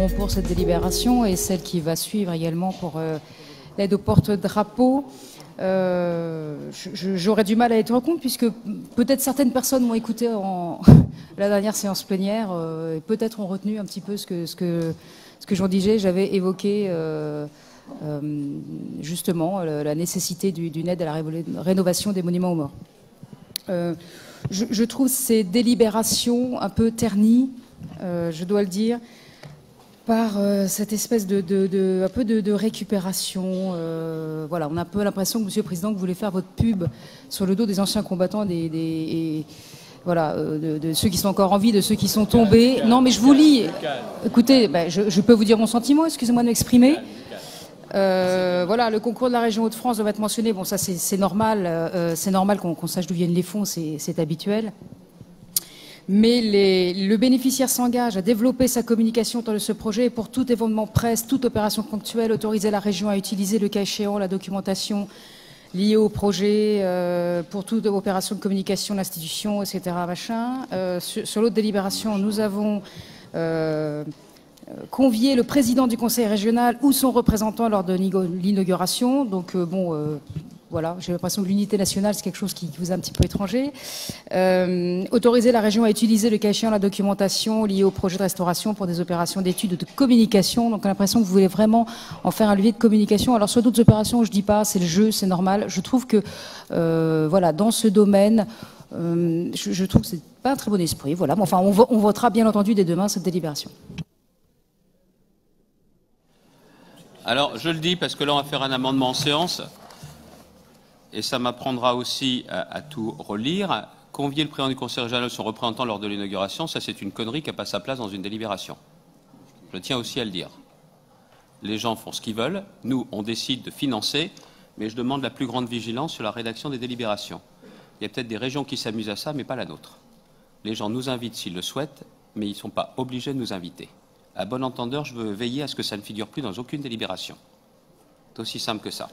voteront pour cette délibération et celle qui va suivre également pour l'aide au porte-drapeau. J'aurais du mal à être compte puisque peut-être certaines personnes m'ont écouté la dernière séance plénière et peut-être ont retenu un petit peu ce que j'en disais. J'avais évoqué justement la nécessité d'une aide à la rénovation des monuments aux morts. Je trouve ces délibérations un peu ternies, je dois le dire, par cette espèce un peu de récupération. Voilà, on a un peu l'impression que, Monsieur le Président, que vous voulez faire votre pub sur le dos des anciens combattants, voilà, de ceux qui sont encore en vie, de ceux qui sont tombés. Non, mais je vous lis. Écoutez, ben, je peux vous dire mon sentiment, excusez-moi de m'exprimer. Voilà, le concours de la région Hauts-de-France doit être mentionné. Bon, ça, c'est normal. C'est normal qu'on sache d'où viennent les fonds, c'est habituel. Mais le bénéficiaire s'engage à développer sa communication autour de ce projet et pour tout événement presse, toute opération ponctuelle, autoriser la région à utiliser, le cas échéant, la documentation liée au projet, pour toute opération de communication de l'institution, etc. Machin. Sur l'autre délibération, nous avons convié le président du conseil régional ou son représentant lors de l'inauguration. Donc, voilà, j'ai l'impression que l'unité nationale, c'est quelque chose qui vous est un petit peu étranger. Autoriser la région à utiliser le cas échéant la documentation liée au projet de restauration pour des opérations d'études de communication. Donc on a l'impression que vous voulez vraiment en faire un levier de communication. Alors sur d'autres opérations, je dis pas, c'est le jeu, c'est normal. Je trouve que, voilà, dans ce domaine, je trouve que c'est pas un très bon esprit. Voilà, mais enfin, on votera bien entendu dès demain cette délibération. Alors, je le dis parce que là, on va faire un amendement en séance. Et ça m'apprendra aussi à tout relire. Convier le président du conseil régional ou son représentant lors de l'inauguration, ça c'est une connerie qui n'a pas sa place dans une délibération. Je tiens aussi à le dire. Les gens font ce qu'ils veulent, nous on décide de financer, mais je demande la plus grande vigilance sur la rédaction des délibérations. Il y a peut-être des régions qui s'amusent à ça, mais pas la nôtre. Les gens nous invitent s'ils le souhaitent, mais ils ne sont pas obligés de nous inviter. À bon entendeur, je veux veiller à ce que ça ne figure plus dans aucune délibération. C'est aussi simple que ça.